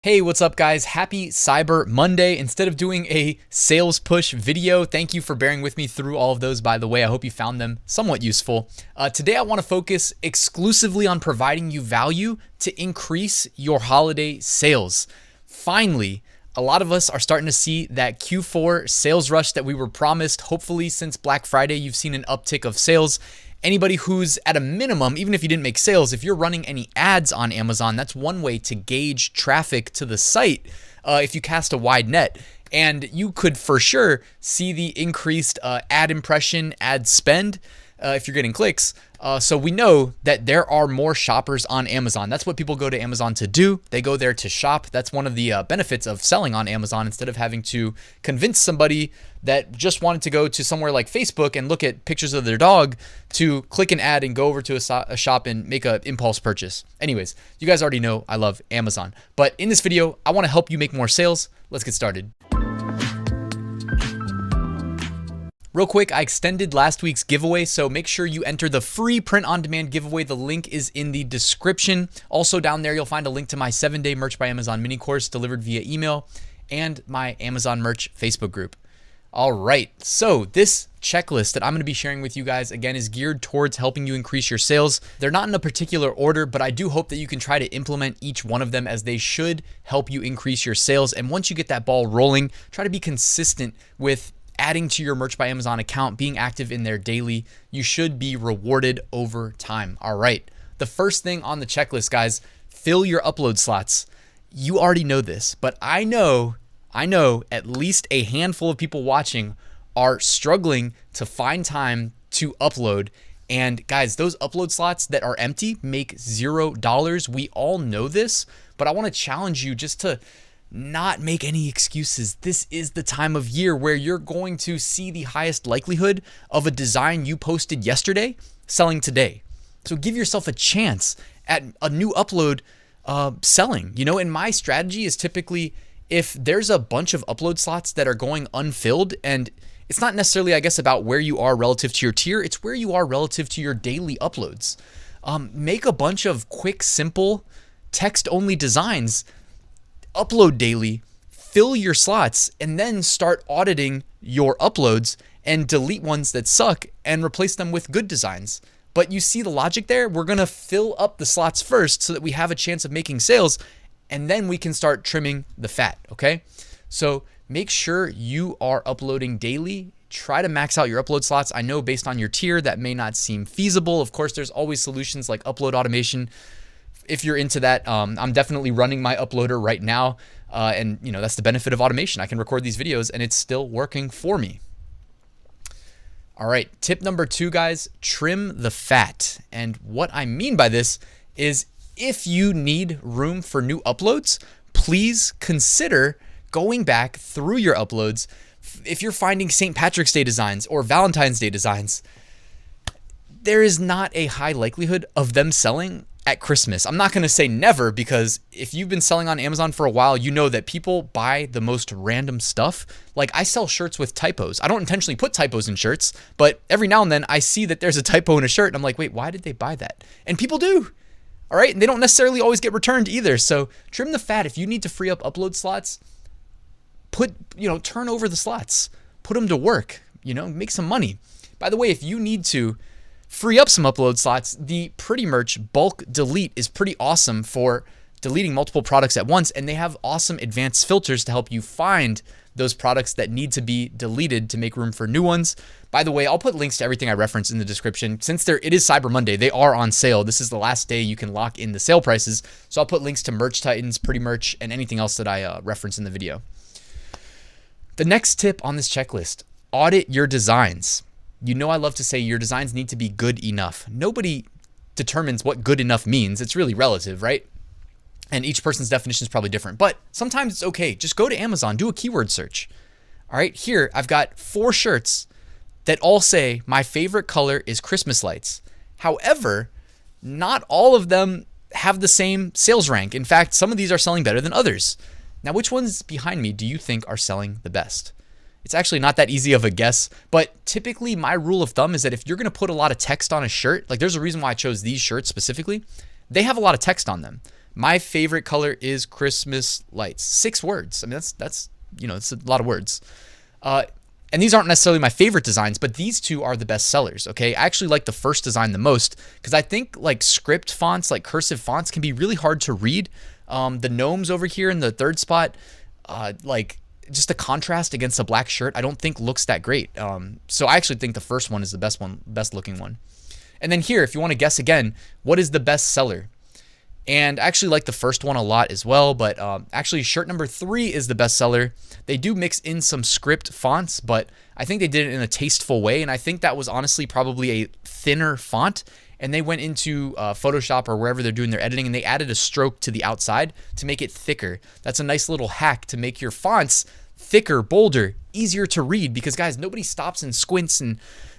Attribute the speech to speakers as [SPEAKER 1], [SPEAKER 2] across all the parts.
[SPEAKER 1] Hey, what's up guys? Happy Cyber Monday. Instead of doing a sales push video, thank you for bearing with me through all of those, by the way. I hope you found them somewhat useful. Today I want to focus exclusively on providing you value to increase your holiday sales. Finally, a lot of us are starting to see that Q4 sales rush that we were promised. Hopefully since Black Friday, you've seen an uptick of sales. Anybody who's at a minimum, even if you didn't make sales, if you're running any ads on Amazon, that's one way to gauge traffic to the site if you cast a wide net. And you could for sure see the increased ad impression, ad spend if you're getting clicks. So we know that there are more shoppers on Amazon. That's what people go to Amazon to do. They go there to shop. That's one of the benefits of selling on Amazon instead of having to convince somebody that just wanted to go to somewhere like Facebook and look at pictures of their dog to click an ad and go over to a shop and make an impulse purchase. Anyways, you guys already know I love Amazon. But in this video, I want to help you make more sales. Let's get started. Real quick, I extended last week's giveaway, so make sure you enter the free print-on-demand giveaway. The link is in the description. Also down there, you'll find a link to my 7-day Merch by Amazon mini course delivered via email and my Amazon Merch Facebook group. All right, so this checklist that I'm going to be sharing with you guys, again, is geared towards helping you increase your sales. They're not in a particular order, but I do hope that you can try to implement each one of them as they should help you increase your sales. And once you get that ball rolling, try to be consistent with adding to your Merch by Amazon account, being active in there daily. You should be rewarded over time. All right. The first thing on the checklist, guys, fill your upload slots. You already know this, but I know at least a handful of people watching are struggling to find time to upload. And guys, those upload slots that are empty make $0. We all know this, but I want to challenge you just to not make any excuses. This is the time of year where you're going to see the highest likelihood of a design you posted yesterday selling today. So give yourself a chance at a new upload selling. You know, and my strategy is typically if there's a bunch of upload slots that are going unfilled, and it's not necessarily, I guess, about where you are relative to your tier, it's where you are relative to your daily uploads. Make a bunch of quick, simple, text-only designs, upload daily, fill your slots, and then start auditing your uploads and delete ones that suck and replace them with good designs. But you see the logic there? We're going to fill up the slots first so that we have a chance of making sales, and then we can start trimming the fat, okay? So make sure you are uploading daily. Try to max out your upload slots. I know based on your tier that may not seem feasible. Of course, there's always solutions like upload automation. If you're into that, I'm definitely running my uploader right now. And you know, that's the benefit of automation. I can record these videos and it's still working for me. All right, tip number 2, guys, trim the fat. And what I mean by this is if you need room for new uploads, please consider going back through your uploads. If you're finding St. Patrick's Day designs or Valentine's Day designs, there is not a high likelihood of them selling at Christmas. I'm not going to say never, because if you've been selling on Amazon for a while, you know that people buy the most random stuff. Like I sell shirts with typos. I don't intentionally put typos in shirts, but every now and then I see that there's a typo in a shirt and I'm like, wait, why did they buy that? And people do. All right. And they don't necessarily always get returned either. So trim the fat. If you need to free up upload slots, turn over the slots, put them to work, make some money. By the way, if you need to free up some upload slots, the Pretty Merch bulk delete is pretty awesome for deleting multiple products at once. And they have awesome advanced filters to help you find those products that need to be deleted to make room for new ones. By the way, I'll put links to everything I reference in the description. Since it is Cyber Monday, they are on sale. This is the last day you can lock in the sale prices. So I'll put links to Merch Titans, Pretty Merch, and anything else that I reference in the video. The next tip on this checklist, audit your designs. You know I love to say your designs need to be good enough. Nobody determines what good enough means. It's really relative, right? And each person's definition is probably different, but sometimes it's okay. Just go to Amazon, do a keyword search. All right, here I've got 4 shirts that all say my favorite color is Christmas lights. However, not all of them have the same sales rank. In fact, some of these are selling better than others. Now, which ones behind me do you think are selling the best? It's actually not that easy of a guess, but typically my rule of thumb is that if you're going to put a lot of text on a shirt, like there's a reason why I chose these shirts specifically, they have a lot of text on them. My favorite color is Christmas lights. 6 words. I mean, that's it's a lot of words. And these aren't necessarily my favorite designs, but these two are the best sellers, okay? I actually like the first design the most because I think like script fonts, like cursive fonts, can be really hard to read. The gnomes over here in the third spot, like just the contrast against a black shirt, I don't think looks that great. So I actually think the first one is the best looking one. And then here, if you want to guess again, what is the best seller? And I actually like the first one a lot as well, but actually shirt number 3 is the best seller. They do mix in some script fonts, but I think they did it in a tasteful way, and I think that was honestly probably a thinner font, and they went into Photoshop or wherever they're doing their editing, and they added a stroke to the outside to make it thicker. That's a nice little hack to make your fonts thicker, bolder, easier to read, because guys, nobody stops and squints and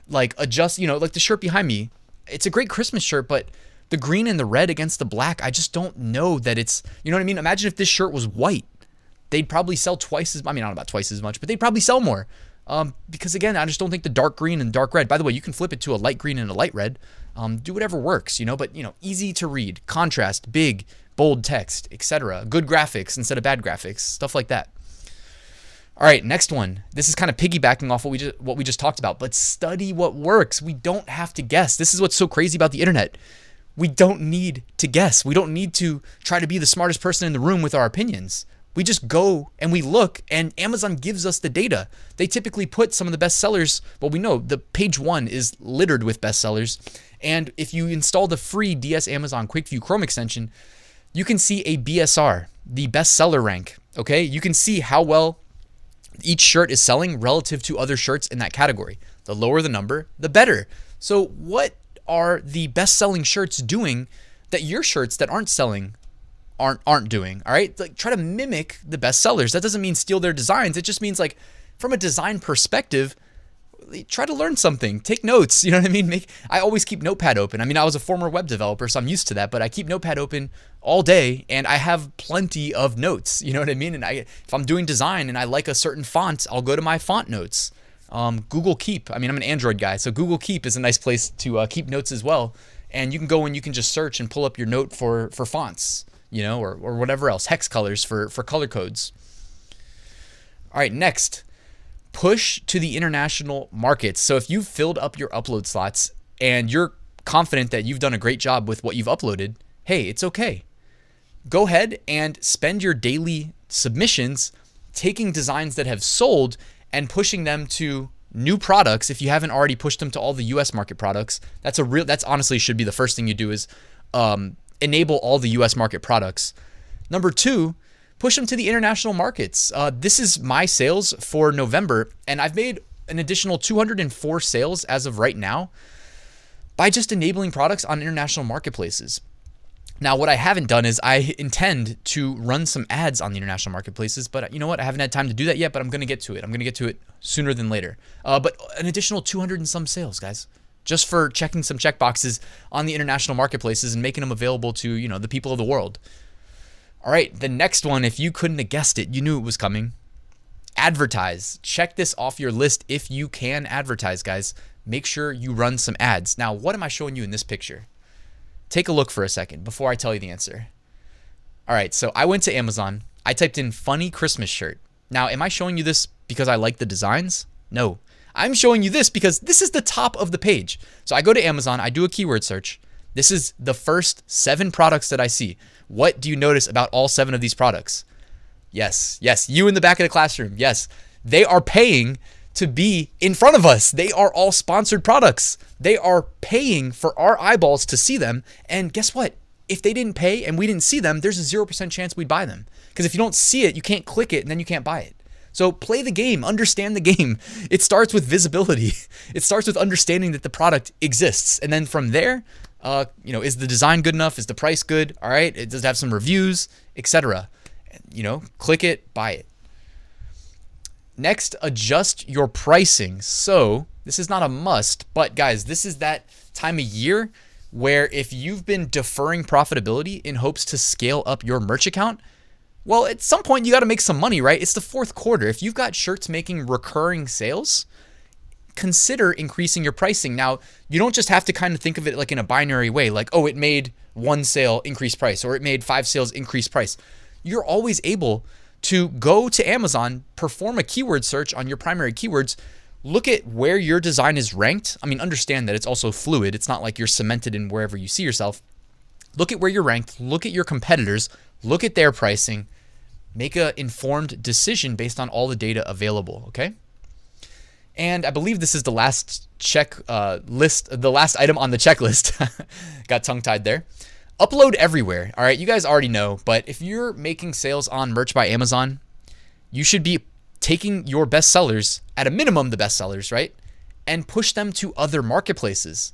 [SPEAKER 1] like adjusts, like the shirt behind me. It's a great Christmas shirt, but the green and the red against the black, I just don't know that it's, you know what I mean? Imagine if this shirt was white. They'd probably sell twice as, I mean, not about twice as much, but they'd probably sell more. Because again, I just don't think the dark green and dark red, by the way, you can flip it to a light green and a light red. Do whatever works, but easy to read, contrast, big, bold text, etc. Good graphics instead of bad graphics, stuff like that. All right, next one. This is kind of piggybacking off what we just talked about, but study what works. We don't have to guess. This is what's so crazy about the internet. We don't need to guess. We don't need to try to be the smartest person in the room with our opinions. We just go and we look, and Amazon gives us the data. They typically put some of the best sellers. Well, we know the page 1 is littered with best sellers. And if you install the free DS Amazon Quick View Chrome extension, you can see a BSR, the best seller rank. Okay, you can see how well each shirt is selling relative to other shirts in that category. The lower the number, the better. So what are the best-selling shirts doing that your shirts that aren't selling aren't doing? All right, like try to mimic the best sellers. That doesn't mean steal their designs. It just means like from a design perspective, try to learn something. Take notes. You know what I mean? I always keep Notepad open. I mean, I was a former web developer, so I'm used to that. But I keep Notepad open all day, and I have plenty of notes. You know what I mean? And if I'm doing design and I like a certain font, I'll go to my font notes. Google Keep. I mean, I'm an Android guy, so Google Keep is a nice place to keep notes as well. And you can go and you can just search and pull up your note for fonts, or whatever else, hex colors for color codes. All right, next, push to the international markets. So if you've filled up your upload slots and you're confident that you've done a great job with what you've uploaded, hey, it's okay. Go ahead and spend your daily submissions taking designs that have sold and pushing them to new products. If you haven't already pushed them to all the US market products, that's honestly should be the first thing you do is enable all the US market products. Number 2, push them to the international markets. This is my sales for November, and I've made an additional 204 sales as of right now by just enabling products on international marketplaces. Now, what I haven't done is I intend to run some ads on the international marketplaces, but you know what? I haven't had time to do that yet, but I'm going to get to it. I'm going to get to it sooner than later. But an additional 200 and some sales, guys, just for checking some checkboxes on the international marketplaces and making them available to, the people of the world. All right, the next one, if you couldn't have guessed it, you knew it was coming. Advertise. Check this off your list if you can advertise, guys. Make sure you run some ads. Now, what am I showing you in this picture? Take a look for a second before I tell you the answer. All right, so I went to Amazon. I typed in funny Christmas shirt. Now, am I showing you this because I like the designs? No. I'm showing you this because this is the top of the page. So I go to Amazon, I do a keyword search. This is the first 7 products that I see. What do you notice about all 7 of these products? Yes, you in the back of the classroom. Yes, they are paying to be in front of us. They are all sponsored products. They are paying for our eyeballs to see them. And guess what? If they didn't pay and we didn't see them, there's a 0% chance we'd buy them. Because if you don't see it, you can't click it and then you can't buy it. So play the game, understand the game. It starts with visibility. It starts with understanding that the product exists. And then from there, is the design good enough? Is the price good? All right. It does have some reviews, etc. Click it, buy it. Next, adjust your pricing. So this is not a must, but guys, this is that time of year where if you've been deferring profitability in hopes to scale up your merch account, well, at some point you got to make some money, right? It's the 4th quarter. If you've got shirts making recurring sales, consider increasing your pricing. Now, you don't just have to kind of think of it like in a binary way, like, oh, it made 1 sale increase price, or it made 5 sales increase price. You're always able to go to Amazon, perform a keyword search on your primary keywords, look at where your design is ranked. I mean, understand that it's also fluid. It's not like you're cemented in wherever you see yourself. Look at where you're ranked, look at your competitors, look at their pricing, make an informed decision based on all the data available, okay? And I believe this is the last the last item on the checklist. Got tongue-tied there. Upload everywhere. All right, you guys already know, but if you're making sales on Merch by Amazon, you should be taking your best sellers, at a minimum the best sellers, right? And push them to other marketplaces.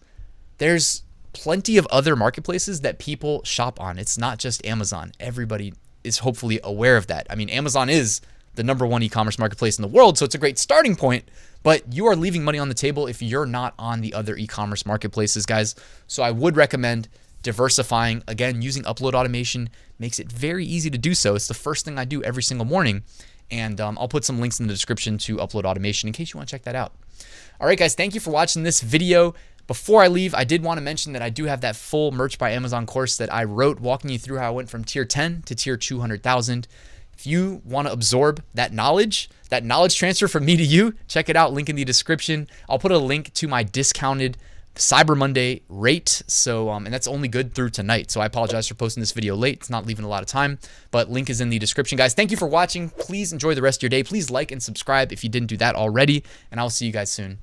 [SPEAKER 1] There's plenty of other marketplaces that people shop on. It's not just Amazon. Everybody is hopefully aware of that. I mean, Amazon is the #1 e-commerce marketplace in the world, so it's a great starting point, but you are leaving money on the table if you're not on the other e-commerce marketplaces, guys. So I would recommend diversifying. Again, using upload automation makes it very easy to do so. It's the first thing I do every single morning, and I'll put some links in the description to upload automation in case you want to check that out. All right, guys, thank you for watching this video. Before I leave, I did want to mention that I do have that full Merch by Amazon course that I wrote, walking you through how I went from tier 10 to tier 200,000. If you want to absorb that knowledge transfer from me to you, check it out. Link in the description. I'll put a link to my discounted Cyber Monday rate. So, and that's only good through tonight. So I apologize for posting this video late. It's not leaving a lot of time, but link is in the description, guys. Thank you for watching. Please enjoy the rest of your day. Please like and subscribe if you didn't do that already, and I'll see you guys soon.